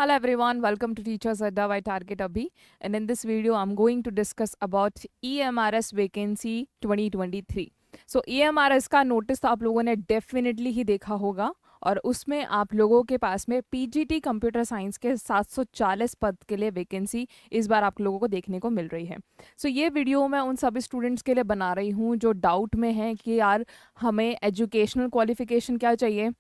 Hello everyone, welcome to Teachers Adda by Target Abhi. And in this video, I'm going to discuss about EMRS vacancy 2023. So EMRS का notice तो आप लोगों ने definitely ही देखा होगा और उसमें आप लोगों के पास में पीजीटी कंप्यूटर साइंस के 740 पद के लिए वैकेंसी इस बार आप लोगों को देखने को मिल रही है। सो ये वीडियो मैं उन सभी स्टूडेंट्स के लिए बना रही हूँ जो डाउट में हैं कि यार हमें एजुकेशनल क्वालिफिकेशन क्या चाहिए,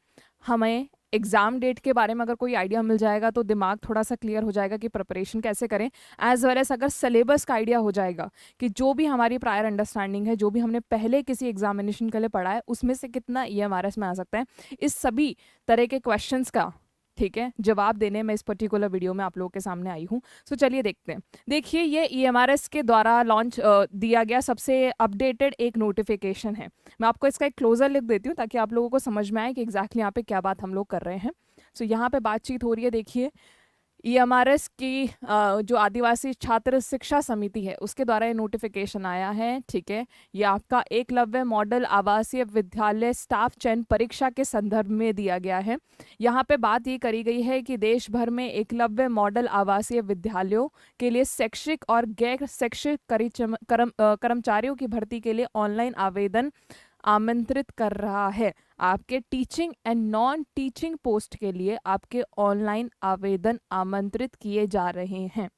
हमें एग्ज़ाम डेट के बारे में अगर कोई आइडिया मिल जाएगा तो दिमाग थोड़ा सा क्लियर हो जाएगा कि प्रिपरेशन कैसे करें, एज वेल एज अगर सिलेबस का आइडिया हो जाएगा कि जो भी हमारी प्रायर अंडरस्टैंडिंग है, जो भी हमने पहले किसी एग्जामिनेशन के लिए पढ़ा है, उसमें से कितना ईएमआरएस में आ सकता है। इस सभी तरह के क्वेश्चंस का ठीक है जवाब देने में इस पर्टिकुलर वीडियो में आप लोगों के सामने आई हूँ। सो चलिए देखते हैं। देखिए ये ईएमआरएस के द्वारा लॉन्च दिया गया सबसे अपडेटेड एक नोटिफिकेशन है। मैं आपको इसका एक क्लोजर लिख देती हूँ ताकि आप लोगों को समझ में आए कि एग्जैक्टली यहाँ पे क्या बात हम लोग कर रहे हैं। सो यहाँ पे बातचीत हो रही है। देखिए ईएमआरएस की जो आदिवासी छात्र शिक्षा समिति है उसके द्वारा ये नोटिफिकेशन आया है। ठीक है, ये आपका एकलव्य मॉडल आवासीय विद्यालय स्टाफ चयन परीक्षा के संदर्भ में दिया गया है। यहाँ पे बात ये करी गई है कि देश भर में एकलव्य मॉडल आवासीय विद्यालयों के लिए शैक्षिक और गैर शैक्षिक कर्मचारियों की भर्ती के लिए ऑनलाइन आवेदन आमंत्रित कर रहा है। आपके teaching and non teaching post के लिए आपके ऑनलाइन आवेदन आमंत्रित किए जा रहे हैं।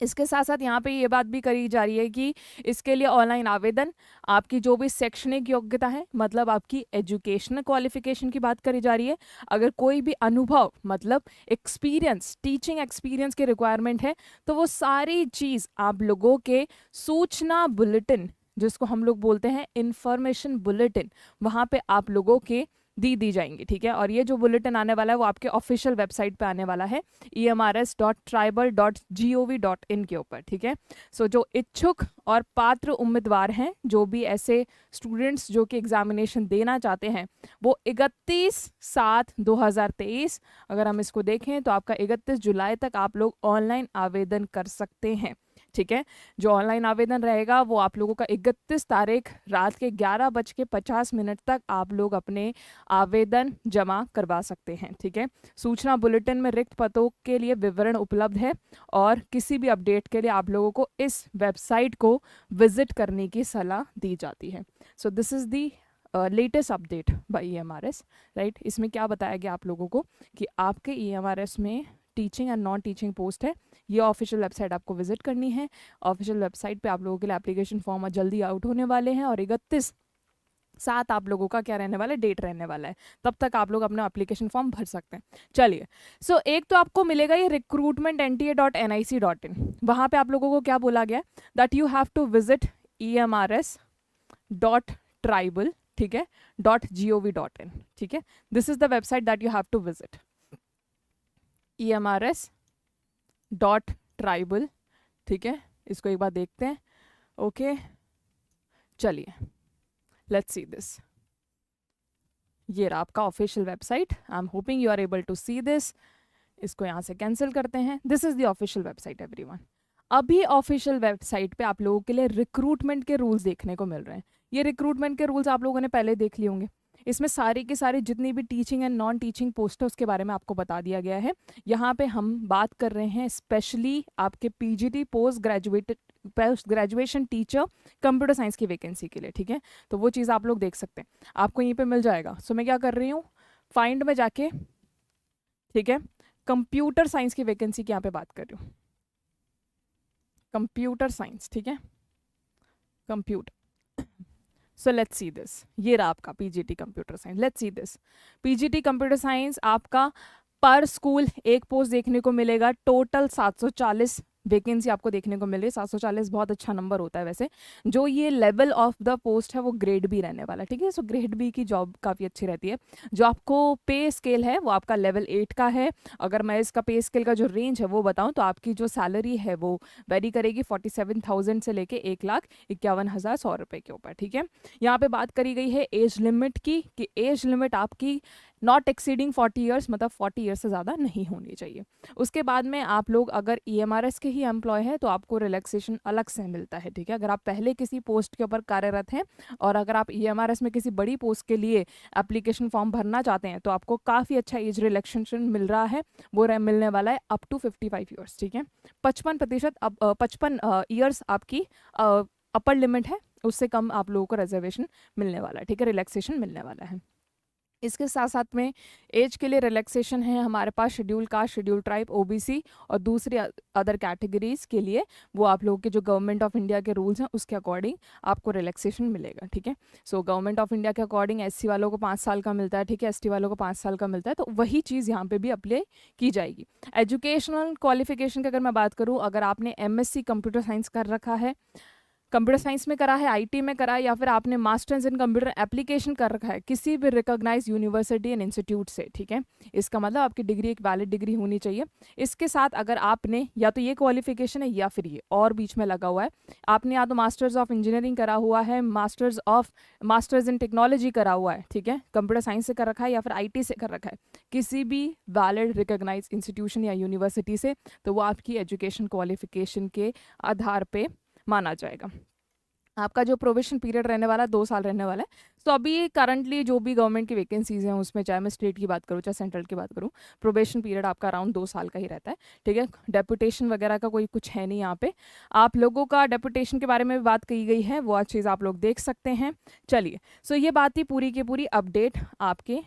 इसके साथ साथ यहाँ पे ये बात भी करी जा रही है कि इसके लिए ऑनलाइन आवेदन आपकी जो भी शैक्षणिक योग्यता है, मतलब आपकी एजुकेशनल क्वालिफिकेशन की बात करी जा रही है। अगर कोई भी अनुभव मतलब एक्सपीरियंस, टीचिंग एक्सपीरियंस की रिक्वायरमेंट है तो वो सारी चीज़ आप लोगों के सूचना बुलेटिन, जिसको हम लोग बोलते हैं इंफॉर्मेशन बुलेटिन, वहाँ पे आप लोगों के दी जाएंगी। ठीक है, और ये जो बुलेटिन आने वाला है वो आपके ऑफिशियल वेबसाइट पे आने वाला है emrs.tribal.gov.in के ऊपर। ठीक है, सो जो इच्छुक और पात्र उम्मीदवार हैं, जो भी ऐसे स्टूडेंट्स जो कि एग्जामिनेशन देना चाहते हैं, वो 31/7/2023 अगर हम इसको देखें तो आपका 31 जुलाई तक आप लोग ऑनलाइन आवेदन कर सकते हैं। ठीक है, जो ऑनलाइन आवेदन रहेगा वो आप लोगों का 31 तारीख रात के 11:50 तक आप लोग अपने आवेदन जमा करवा सकते हैं। ठीक है, सूचना बुलेटिन में रिक्त पदों के लिए विवरण उपलब्ध है और किसी भी अपडेट के लिए आप लोगों को इस वेबसाइट को विजिट करने की सलाह दी जाती है। So this is the latest update bye EMRS, right. इसमें क्या बताया गया आप लोगों को कि आपके ईएमआरएस में teaching and non teaching post है। ये ऑफिशियल वेबसाइट आपको विजिट करनी है। ऑफिशियल वेबसाइट पे आप लोगों के लिए एप्लीकेशन फॉर्म जल्दी आउट होने वाले हैं और 31/7 आप लोगों का क्या रहने वाला है, डेट रहने वाला है। तब तक आप लोग अपना एप्लीकेशन फॉर्म भर सकते हैं। चलिए, सो एक तो आपको मिलेगा ये recruitment.nta.nic.in। वहाँ पे आप लोगों को क्या बोला गया, that you have to visit emrs.tribal, ठीक है, .gov.in। ठीक है, this is the website that you have to visit, emrs.tribal। ठीक है, इसको एक बार देखते हैं। ओके, चलिए, लेट्स सी दिस। ये रहा आपका official website. I am hoping you are able to see this. इसको यहाँ से कैंसिल करते हैं। This is the official website everyone. अभी ऑफिशियल वेबसाइट पे आप लोगों के लिए रिक्रूटमेंट के रूल्स देखने को मिल रहे हैं। ये रिक्रूटमेंट के रूल्स आप लोगों ने पहले देख लिए होंगे। इसमें सारी की सारी जितनी भी teaching and non teaching post है उसके बारे में आपको बता दिया गया है। यहाँ पे हम बात कर रहे हैं स्पेशली आपके PGT post graduation teacher computer science की वैकेंसी के लिए। ठीक है, तो वो चीज़ आप लोग देख सकते हैं, आपको यहीं पे मिल जाएगा। सो मैं क्या कर रही हूँ, फाइंड में जाके, ठीक है, कंप्यूटर साइंस की वैकेंसी की यहाँ पे बात कर रही हूँ, कंप्यूटर साइंस। ठीक है, computer. So let's see this. ये रहा आपका PGT computer science. Let's see this, PGT computer science आपका पर स्कूल एक पोस्ट देखने को मिलेगा। टोटल 740 वैकेंसी आपको देखने को मिल रही है। 740 बहुत अच्छा नंबर होता है वैसे। जो ये लेवल ऑफ द पोस्ट है वो ग्रेड बी रहने वाला है। ठीक है, सो ग्रेड बी की जॉब काफ़ी अच्छी रहती है। जो आपको पे स्केल है वो आपका लेवल 8 का है। अगर मैं इसका पे स्केल का जो रेंज है वो बताऊं तो आपकी जो सैलरी है वो वेरी करेगी 47,000 से लेके 1,51,100 रुपये के ऊपर। ठीक है, यहाँ पे बात करी गई है एज लिमिट की, कि एज लिमिट आपकी नॉट एक्सीडिंग 40 ईयर्स, मतलब 40 ईयर्स से ज़्यादा नहीं होनी चाहिए। उसके बाद में आप लोग अगर EMRS के ही एम्प्लॉय है तो आपको रिलैक्सेशन अलग से मिलता है, ठीक है। अगर आप पहले किसी पोस्ट के ऊपर कार्यरत हैं और अगर आप EMRS में किसी बड़ी पोस्ट के लिए एप्लीकेशन फॉर्म भरना चाहते हैं तो आपको काफ़ी अच्छा एज रिलैक्सेशन मिल रहा है, वो मिलने वाला है अप टू 55 ईयर्स, ठीक है। 55%, अब 55 ईयर्स आपकी अपर लिमिट है, उससे कम आप लोगों को रिजर्वेशन मिलने वाला है, ठीक है, रिलैक्सेशन मिलने वाला है। इसके साथ साथ में एज के लिए रिलैक्सेशन है हमारे पास schedule caste, schedule tribe, OBC और दूसरी अदर कैटेगरीज के लिए वो आप लोगों के जो गवर्नमेंट ऑफ इंडिया के रूल्स हैं उसके अकॉर्डिंग आपको रिलैक्सेशन मिलेगा, ठीक है। सो गवर्नमेंट ऑफ इंडिया के अकॉर्डिंग SC वालों को 5 साल का मिलता है, ठीक है, ST वालों को 5 साल का मिलता है, तो वही चीज़ यहाँ पे भी अप्लाई की जाएगी। एजुकेशनल क्वालिफिकेशन की अगर मैं बात करूँ, अगर आपने MSc कंप्यूटर साइंस कर रखा है, कंप्यूटर साइंस में करा है, IT में करा है, या फिर आपने मास्टर्स इन कंप्यूटर एप्लीकेशन कर रखा है किसी भी रिकॉग्नाइज यूनिवर्सिटी एंड इंस्टीट्यूट से, ठीक है, इसका मतलब आपकी डिग्री एक वैलिड डिग्री होनी चाहिए। इसके साथ अगर आपने या तो ये क्वालिफिकेशन है या फिर ये और बीच में लगा हुआ है, आपने या तो मास्टर्स ऑफ इंजीनियरिंग करा हुआ है, मास्टर्स इन टेक्नोलॉजी करा हुआ है, ठीक है, कंप्यूटर साइंस से कर रखा है या फिर IT से कर रखा है किसी भी वैलिड रिकॉग्नाइज इंस्टीट्यूशन या यूनिवर्सिटी से, तो वो आपकी एजुकेशन क्वालिफिकेशन के आधार पे माना जाएगा। आपका जो प्रोबेशन पीरियड रहने वाला है 2 साल रहने वाला है। तो अभी करंटली जो भी गवर्नमेंट की वैकेंसीज हैं उसमें, चाहे मैं स्टेट की बात करूँ चाहे सेंट्रल की बात करूँ, प्रोबेशन पीरियड आपका अराउंड 2 साल का ही रहता है, ठीक है। डेपुटेशन वगैरह का कोई कुछ है नहीं यहाँ पे। आप लोगों का डेपुटेशन के बारे में भी बात की गई है, वो आज चीज़ आप लोग देख सकते हैं। चलिए, सो ये बात थी पूरी की पूरी अपडेट आपके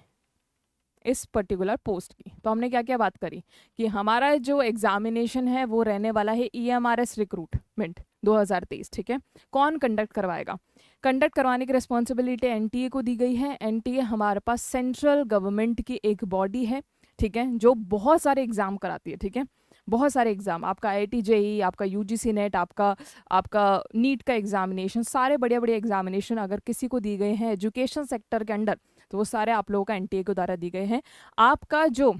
इस पर्टिकुलर पोस्ट की। तो हमने क्या क्या बात करी कि हमारा जो एग्जामिनेशन है वो रहने वाला है EMRS रिक्रूटमेंट 2023, ठीक है। कौन कंडक्ट करवाएगा? कंडक्ट करवाने की रिस्पॉन्सिबिलिटी NTA को दी गई है। NTA हमारे पास सेंट्रल गवर्नमेंट की एक बॉडी है, ठीक है, जो बहुत सारे एग्जाम कराती है, ठीक है, बहुत सारे एग्जाम, आपका IIT JEE, आपका UGC नेट, आपका नीट का एग्जामिनेशन, सारे बड़े बड़े एग्जामिनेशन अगर किसी को दी गए हैं एजुकेशन सेक्टर के अंडर, तो वो सारे आप लोगों का NTA के द्वारा दी गए हैं। आपका जो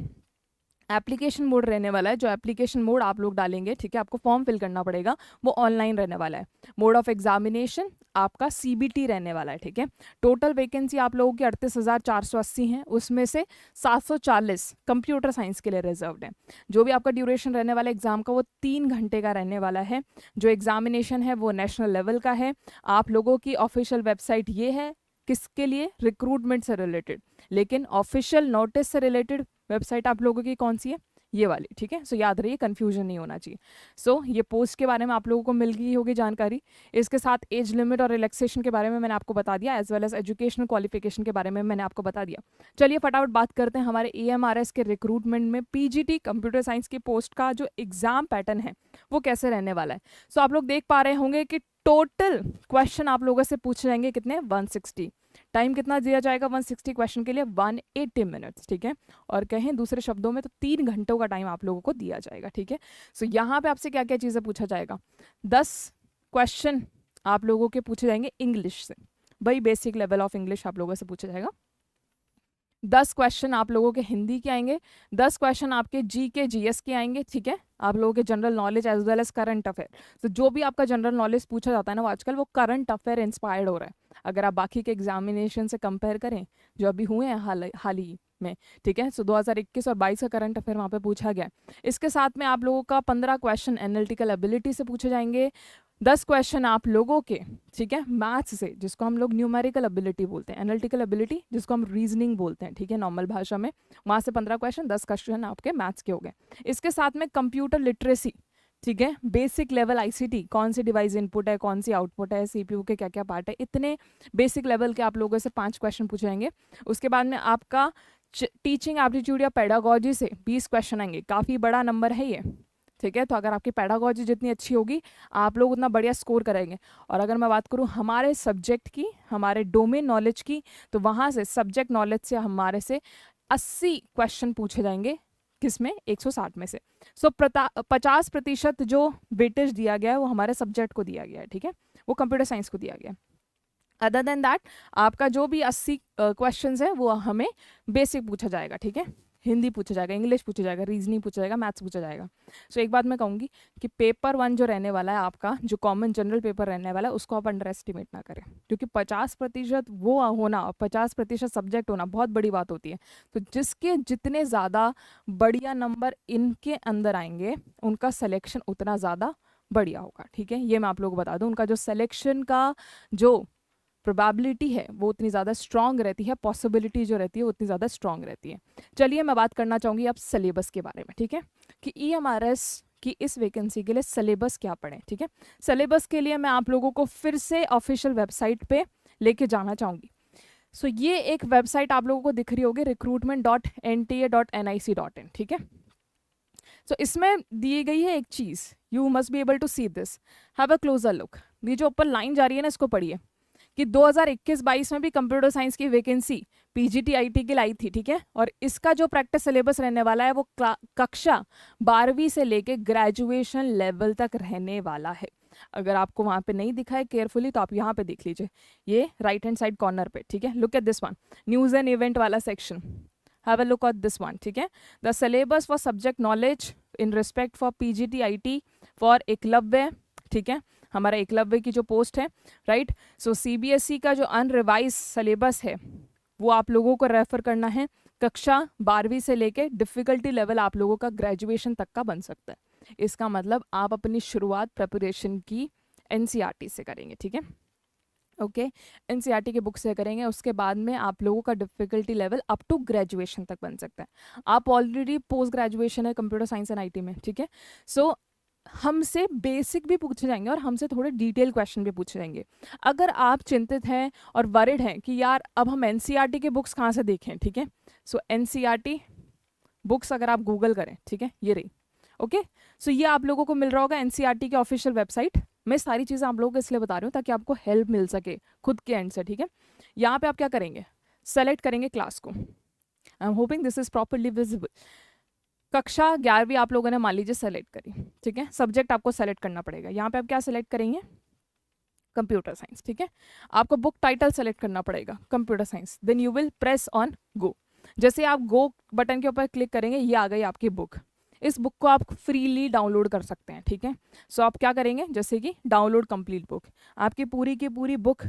एप्लीकेशन मोड रहने वाला है, जो एप्लीकेशन मोड आप लोग डालेंगे, ठीक है, आपको फॉर्म फिल करना पड़ेगा, वो ऑनलाइन रहने वाला है। मोड ऑफ एग्जामिनेशन आपका CBT रहने वाला है, ठीक है। टोटल वैकेंसी आप लोगों की 38,480 हैं, उसमें से 740 कंप्यूटर साइंस के लिए रिजर्व्ड है। जो भी आपका ड्यूरेशन रहने वाला एग्जाम का वो 3 घंटे का रहने वाला है। जो एग्जामिनेशन है वो नेशनल लेवल का है। आप लोगों की ऑफिशियल वेबसाइट ये है, किसके लिए? रिक्रूटमेंट से रिलेटेड, लेकिन ऑफिशियल नोटिस से रिलेटेड वेबसाइट आप लोगों की कौन सी है? ये वाली, ठीक है। सो याद रहिए, कंफ्यूजन नहीं होना चाहिए। सो ये पोस्ट के बारे में आप लोगों को मिल गई होगी जानकारी। इसके साथ एज लिमिट और रिलैक्सेशन के बारे में मैंने आपको बता दिया, as well as educational qualification के बारे में मैंने आपको बता दिया। चलिए फटाफट बात करते हैं हमारे EMRS के रिक्रूटमेंट में PGT कंप्यूटर साइंस की पोस्ट का जो एग्जाम पैटर्न है वो कैसे रहने वाला है। सो आप लोग देख पा रहे होंगे कि टोटल क्वेश्चन आप लोगों से पूछे जाएंगे कितने? 160। टाइम कितना दिया जाएगा 160 क्वेश्चन के लिए? 180 मिनट्स, ठीक है। और कहें दूसरे शब्दों में तो 3 घंटों का टाइम आप लोगों को दिया जाएगा, ठीक है। सो यहाँ पे आपसे क्या क्या चीज़ें पूछा जाएगा? 10 क्वेश्चन आप लोगों के पूछे जाएंगे इंग्लिश से, भाई बेसिक लेवल ऑफ इंग्लिश आप लोगों से पूछा जाएगा। 10 क्वेश्चन आप लोगों के हिंदी के आएंगे, 10 क्वेश्चन आपके GK GS के आएंगे, ठीक है। आप लोगों के general knowledge as well as current affair. तो जो भी आपका जनरल नॉलेज पूछा जाता है ना वो आजकल वो करंट अफेयर इंस्पायर्ड हो रहा है। अगर आप बाकी के एग्जामिनेशन से कंपेयर करें जो अभी हुए हैं हाल ही में, ठीक है। सो 2021 और 22 का करंट अफेयर वहाँ पे पूछा गया। इसके साथ में आप लोगों का 15 क्वेश्चन एनालिटिकल एबिलिटी से पूछे जाएंगे, 10 क्वेश्चन आप लोगों के, ठीक है, मैथ्स से, जिसको हम लोग न्यूमेरिकल एबिलिटी बोलते हैं, एनालिटिकल एबिलिटी जिसको हम रीजनिंग बोलते हैं, ठीक है, नॉर्मल भाषा में, वहाँ से 15 क्वेश्चन, 10 क्वेश्चन आपके मैथ्स के हो गए। इसके साथ में कंप्यूटर लिटरेसी, ठीक है, बेसिक लेवल ICT, कौन सी डिवाइस इनपुट है, कौन सी आउटपुट है, CPU के क्या क्या पार्ट है, इतने बेसिक लेवल के आप लोगों से 5 क्वेश्चन पूछे जाएंगे। उसके बाद में आपका टीचिंग एप्टीट्यूड या पेडागोजी से 20 क्वेश्चन आएंगे, काफ़ी बड़ा नंबर है ये, ठीक है। तो अगर आपकी पेडागोजी जितनी अच्छी होगी आप लोग उतना बढ़िया स्कोर करेंगे। और अगर मैं बात करूँ हमारे सब्जेक्ट की, हमारे डोमेन नॉलेज की, तो वहाँ से सब्जेक्ट नॉलेज से हमारे से 80 क्वेश्चन पूछे जाएंगे, किसमें? 160 में से। सो 50% जो वेटेज दिया गया है वो हमारे सब्जेक्ट को दिया गया है, ठीक है, वो कंप्यूटर साइंस को दिया गया है। अदर देन दैट आपका जो भी 80 क्वेश्चंस है वो हमें बेसिक पूछा जाएगा, ठीक है, हिंदी पूछा जाएगा, इंग्लिश पूछा जाएगा, रीजनिंग पूछा जाएगा, मैथ्स पूछा जाएगा। सो एक बात मैं कहूँगी कि पेपर 1 जो रहने वाला है आपका, जो कॉमन जनरल पेपर रहने वाला है, उसको आप अंडर एस्टिमेट ना करें, क्योंकि 50% वो होना और 50% सब्जेक्ट होना बहुत बड़ी बात होती है। तो जिसके जितने ज़्यादा बढ़िया नंबर इनके अंदर आएंगे, उनका सिलेक्शन उतना ज़्यादा बढ़िया होगा, ठीक है। ये मैं आप लोगों को बता दूं, उनका जो सिलेक्शन का जो प्रोबेबिलिटी है वो उतनी ज़्यादा स्ट्रांग रहती है, पॉसिबिलिटी जो रहती है उतनी ज़्यादा स्ट्रांग रहती है। चलिए मैं बात करना चाहूँगी अब सिलेबस के बारे में, ठीक है, कि EMRS की इस वैकेंसी के लिए सिलेबस क्या पढ़ें, ठीक है। सिलेबस के लिए मैं आप लोगों को फिर से ऑफिशियल वेबसाइट पे लेके जाना चाहूँगी। सो ये एक वेबसाइट आप लोगों को दिख रही होगी, recruitment.nta.nic.in, ठीक है। सो इसमें दी गई है एक चीज़, you must be able to see this, have a closer look. ये जो ऊपर लाइन जा रही है ना, इसको पढ़िए कि 2021-22 में भी कंप्यूटर साइंस की वैकेंसी PGT-IT की लाई थी, ठीक है। और इसका जो प्रैक्टिस सिलेबस रहने वाला है वो कक्षा 12वीं से लेके ग्रेजुएशन लेवल तक रहने वाला है। अगर आपको वहां पे नहीं दिखा है केयरफुली तो आप यहाँ पे देख लीजिए, ये राइट हैंड साइड कॉर्नर पे, ठीक है। Look at this one, news and event वाला section, have a look at this one, ठीक है। The syllabus for subject knowledge in respect for PGT-IT for Eklavya, ठीक है, हमारा एकलव्य की जो पोस्ट है, राइट। सो CBSE का जो अनरिवाइज सिलेबस है वो आप लोगों को रेफर करना है। कक्षा 12वीं से लेके डिफिकल्टी लेवल आप लोगों का ग्रेजुएशन तक का बन सकता है। इसका मतलब आप अपनी शुरुआत प्रिपरेशन की NCERT से करेंगे, ठीक है, ओके। NCERT के बुक से करेंगे, उसके बाद में आप लोगों का difficulty level up to graduation तक बन सकता है। आप ऑलरेडी पोस्ट ग्रेजुएशन है कंप्यूटर साइंस एंड IT में, ठीक है। सो हमसे बेसिक भी पूछे जाएंगे और हमसे थोड़े डिटेल क्वेश्चन भी पूछे जाएंगे। अगर आप चिंतित हैं और वरिड हैं कि यार अब हम NCERT के बुक्स कहाँ से देखें, ठीक है, सो NCERT बुक्स अगर आप गूगल करें, ठीक है, ये रही, ओके। सो ये आप लोगों को मिल रहा होगा NCERT की ऑफिशियल वेबसाइट। मैं सारी चीज़ें आप लोगों को इसलिए बता रही हूँ ताकि आपको हेल्प मिल सके खुद के एंड से, ठीक है। यहाँ पे आप क्या करेंगे, सेलेक्ट करेंगे क्लास को। आई am hopping this is properly visible. कक्षा 11वीं आप लोगों ने मान लीजिए सेलेक्ट करी, ठीक है। सब्जेक्ट आपको सेलेक्ट करना पड़ेगा, यहाँ पे आप क्या सेलेक्ट करेंगे, कंप्यूटर साइंस, ठीक है। आपको बुक टाइटल सेलेक्ट करना पड़ेगा computer science, then you will press on go. जैसे आप गो बटन के ऊपर क्लिक करेंगे, ये आ गई आपकी बुक। इस बुक को आप फ्रीली डाउनलोड कर सकते हैं, ठीक है। सो आप क्या करेंगे, जैसे कि डाउनलोड कंप्लीट बुक, आपकी पूरी की पूरी बुक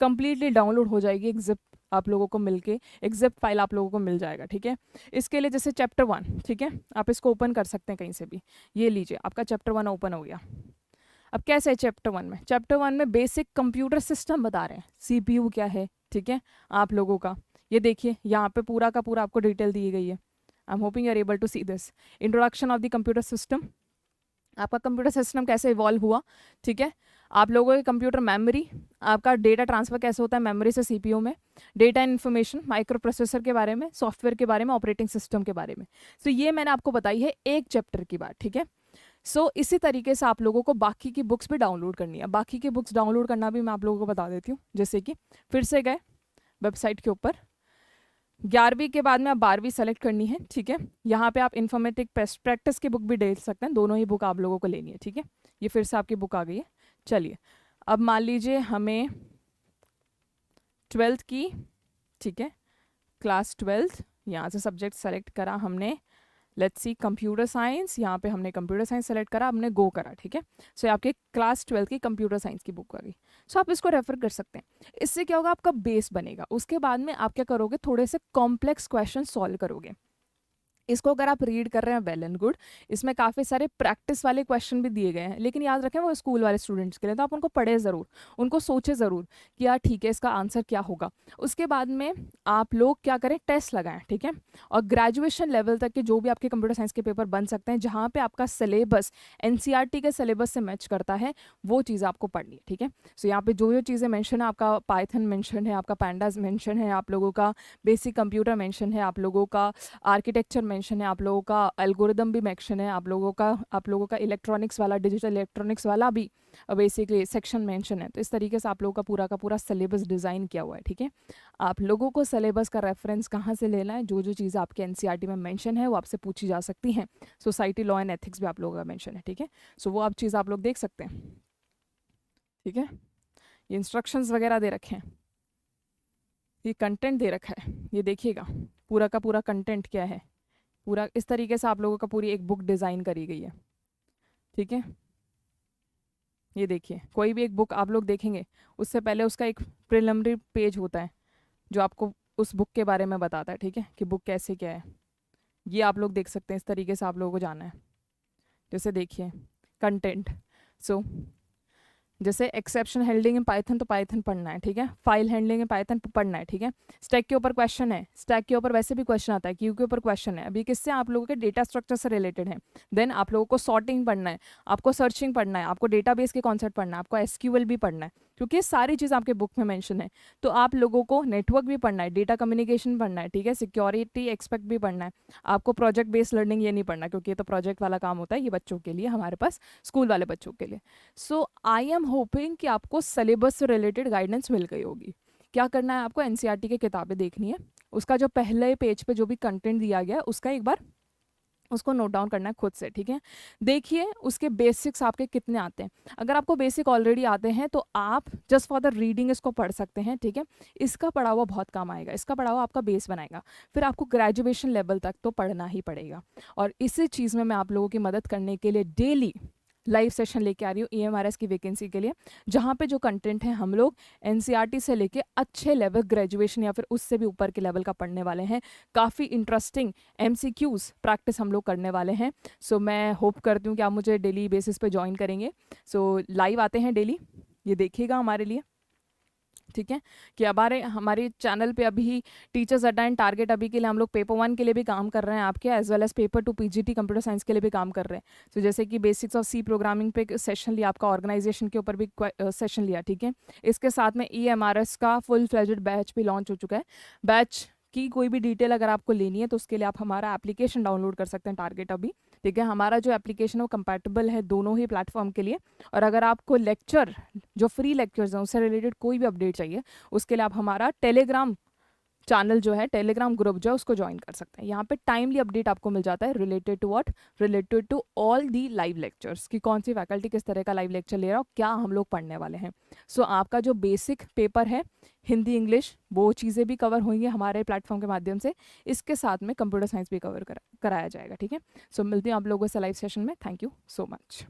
कंप्लीटली डाउनलोड हो जाएगी, एक जिप आप लोगों को मिलके, एक जिप फाइल आप लोगों को मिल जाएगा, ठीक है। इसके लिए जैसे चैप्टर 1, ठीक है, आप इसको ओपन कर सकते हैं कहीं से भी। ये लीजिए, आपका चैप्टर 1 ओपन हो गया। अब कैसे है चैप्टर 1 में, चैप्टर 1 में बेसिक कंप्यूटर सिस्टम बता रहे हैं, CPU क्या है, ठीक है, आप लोगों का। ये देखिए यहाँ पे पूरा का पूरा आपको डिटेल दी गई है। I am hoping you are able to see this. Introduction of the computer system, आपका कंप्यूटर सिस्टम कैसे इवॉल्व हुआ, ठीक है। आप लोगों के कंप्यूटर मेमोरी, आपका डेटा ट्रांसफर कैसे होता है मेमोरी से CPU में, data and information, microprocessor के बारे में, सॉफ्टवेयर के बारे में, ऑपरेटिंग सिस्टम के बारे में। सो ये मैंने आपको बताई है एक चैप्टर की बात, ठीक है। सो इसी तरीके से आप लोगों को बाकी की बुक्स भी डाउनलोड करनी है। बाकी की बुक्स डाउनलोड करना भी मैं आप लोगों को बता देती हूँ। जैसे कि फिर से गए वेबसाइट के ऊपर, 11वीं के बाद में आप 12वीं सेलेक्ट करनी है, ठीक है। यहाँ पे आप इन्फॉर्मेटिक प्रैक्टिस की बुक भी देख सकते हैं, दोनों ही बुक आप लोगों को लेनी है, ठीक है। ये फिर से आपकी बुक आ गई है। चलिए अब मान लीजिए हमें 12th की, ठीक है, क्लास 12th, यहाँ से सब्जेक्ट सेलेक्ट करा हमने, लेट्स सी कंप्यूटर साइंस, यहाँ पे हमने कंप्यूटर साइंस सेलेक्ट करा, हमने गो करा, ठीक है। सो आपके क्लास 12th की कंप्यूटर साइंस की बुक आ गई। सो आप इसको रेफर कर सकते हैं। इससे क्या होगा, आपका बेस बनेगा। उसके बाद में आप क्या करोगे, थोड़े से कॉम्प्लेक्स क्वेश्चन सॉल्व करोगे। इसको अगर आप रीड कर रहे हैं वेल एंड गुड, इसमें काफ़ी सारे प्रैक्टिस वाले क्वेश्चन भी दिए गए हैं, लेकिन याद रखें वो स्कूल वाले स्टूडेंट्स के लिए, तो आप उनको पढ़े ज़रूर, उनको सोचे ज़रूर कि यार ठीक है इसका आंसर क्या होगा। उसके बाद में आप लोग क्या करें, टेस्ट लगाएं, ठीक है। और ग्रेजुएशन लेवल तक के जो भी आपके कंप्यूटर साइंस के पेपर बन सकते हैं, जहाँ पे आपका सिलेबस NCERT के सिलेबस से मैच करता है, वो चीज़ आपको पढ़नी है, ठीक है। सो यहाँ पे जो जो चीज़ें मेंशन है, आपका पाइथन मेंशन है, आपका पैंडास मेंशन है, आप लोगों का बेसिक कंप्यूटर मेंशन है, आप लोगों का आर्किटेक्चर मेंशन है, आप लोगों का एल्गोरिदम भी मेंशन है, आप लोगों का इलेक्ट्रॉनिक्स वाला, डिजिटल इलेक्ट्रॉनिक्स वाला भी बेसिकली सेक्शन मेंशन है। तो इस तरीके से आप लोगों का पूरा सिलेबस डिज़ाइन किया हुआ है, ठीक है। आप लोगों को सिलेबस का रेफरेंस कहाँ से लेना है, जो जो चीज़ें आपके NCERT में मेंशन है वो आपसे पूछी जा सकती हैं। सोसाइटी लॉ एंड एथिक्स भी आप लोगों का मेंशन है, ठीक है। सो वो आप चीज़ आप लोग देख सकते हैं, ठीक है। ये इंस्ट्रक्शंस वगैरह दे रखे हैं, ये कंटेंट दे रखा है, ये देखिएगा पूरा का पूरा कंटेंट क्या है, पूरा इस तरीके से आप लोगों का पूरी एक बुक डिज़ाइन करी गई है, ठीक है। ये देखिए, कोई भी एक बुक आप लोग देखेंगे उससे पहले उसका एक प्रिलिमिनरी पेज होता है जो आपको उस बुक के बारे में बताता है, ठीक है, कि बुक कैसे क्या है। ये आप लोग देख सकते हैं, इस तरीके से आप लोगों को जाना है। जैसे देखिए कंटेंट, सो जैसे एक्सेप्शन हैंडलिंग इन पाइथन तो पाइथन पढ़ना है, ठीक है। फाइल हैंडलिंग इन पाइथन पढ़ना है, ठीक है। स्टैक के ऊपर क्वेश्चन है, स्टैक के ऊपर वैसे भी क्वेश्चन आता है, क्यू के ऊपर क्वेश्चन है। अभी किससे, आप लोगों के डेटा स्ट्रक्चर से रिलेटेड है। देन आप लोगों को सॉर्टिंग पढ़ना है, आपको सर्चिंग पढ़ना है, आपको डेटाबेस के कॉन्सेप्ट पढ़ना है, आपको एसक्यूएल भी पढ़ना है, क्योंकि ये सारी चीज़ आपके बुक में मेंशन है। तो आप लोगों को नेटवर्क भी पढ़ना है, डेटा कम्युनिकेशन पढ़ना है, ठीक है, सिक्योरिटी एक्सपेक्ट भी पढ़ना है। आपको प्रोजेक्ट बेस्ड लर्निंग ये नहीं पढ़ना, क्योंकि ये तो प्रोजेक्ट वाला काम होता है, ये बच्चों के लिए, हमारे पास स्कूल वाले बच्चों के लिए। सो आई एम होपिंग कि आपको सिलेबस से रिलेटेड गाइडेंस मिल गई होगी। क्या करना है आपको, एनसीईआरटी की किताबें देखनी है, उसका जो पहले पेज पे जो भी कंटेंट दिया गया है उसका एक बार उसको नोट डाउन करना है खुद से, ठीक है। देखिए उसके बेसिक्स आपके कितने आते हैं। अगर आपको बेसिक ऑलरेडी आते हैं तो आप जस्ट फॉर द रीडिंग इसको पढ़ सकते हैं, ठीक है। इसका पढ़ा हुआ बहुत काम आएगा, इसका पढ़ा हुआ आपका बेस बनाएगा। फिर आपको ग्रेजुएशन लेवल तक तो पढ़ना ही पड़ेगा। और इसी चीज़ में मैं आप लोगों की मदद करने के लिए डेली लाइव सेशन लेके आ रही हूँ ईएमआरएस की वैकेंसी के लिए, जहाँ पे जो कंटेंट है हम लोग एनसीईआरटी से लेके अच्छे लेवल ग्रेजुएशन या फिर उससे भी ऊपर के लेवल का पढ़ने वाले हैं। काफ़ी इंटरेस्टिंग एमसीक्यूज प्रैक्टिस हम लोग करने वाले हैं। सो मैं होप करती हूँ कि आप मुझे डेली बेसिस पे ज्वाइन करेंगे। सो लाइव आते हैं डेली, ये देखिएगा हमारे लिए, ठीक है। कि हमारे चैनल पे अभी टीचर्स अटेंड टारगेट अभी के लिए हम लोग पेपर 1 के लिए भी काम कर रहे हैं आपके, as well as paper 2 PGT computer science के लिए भी काम कर रहे हैं। तो जैसे कि बेसिक्स ऑफ सी प्रोग्रामिंग पे सेशन लिया, आपका ऑर्गेनाइजेशन के ऊपर भी सेशन लिया, ठीक है। इसके साथ में ईएमआरएस का फुल फ्लेज्ड बैच भी लॉन्च हो चुका है। बैच की कोई भी डिटेल अगर आपको लेनी है तो उसके लिए आप हमारा एप्लीकेशन डाउनलोड कर सकते हैं टारगेट अभी, ठीक है। हमारा जो एप्लीकेशन है वो कंपैटिबल है दोनों ही प्लेटफॉर्म के लिए। और अगर आपको लेक्चर जो फ्री लेक्चर्स हैं उससे रिलेटेड कोई भी अपडेट चाहिए, उसके लिए आप हमारा टेलीग्राम चैनल जो है, टेलीग्राम ग्रुप जो है उसको ज्वाइन कर सकते हैं। यहाँ पे टाइमली अपडेट आपको मिल जाता है related to what, related to all the live lectures, कि कौन सी फैकल्टी किस तरह का लाइव लेक्चर ले रहा हो, क्या हम लोग पढ़ने वाले हैं। सो आपका जो बेसिक पेपर है हिंदी इंग्लिश, वो चीज़ें भी कवर होंगी हमारे प्लेटफॉर्म के माध्यम से। इसके साथ में कंप्यूटर साइंस भी कवर कराया जाएगा, ठीक है। सो मिलती हूँ आप लोगों से लाइव सेशन में। Thank you so much.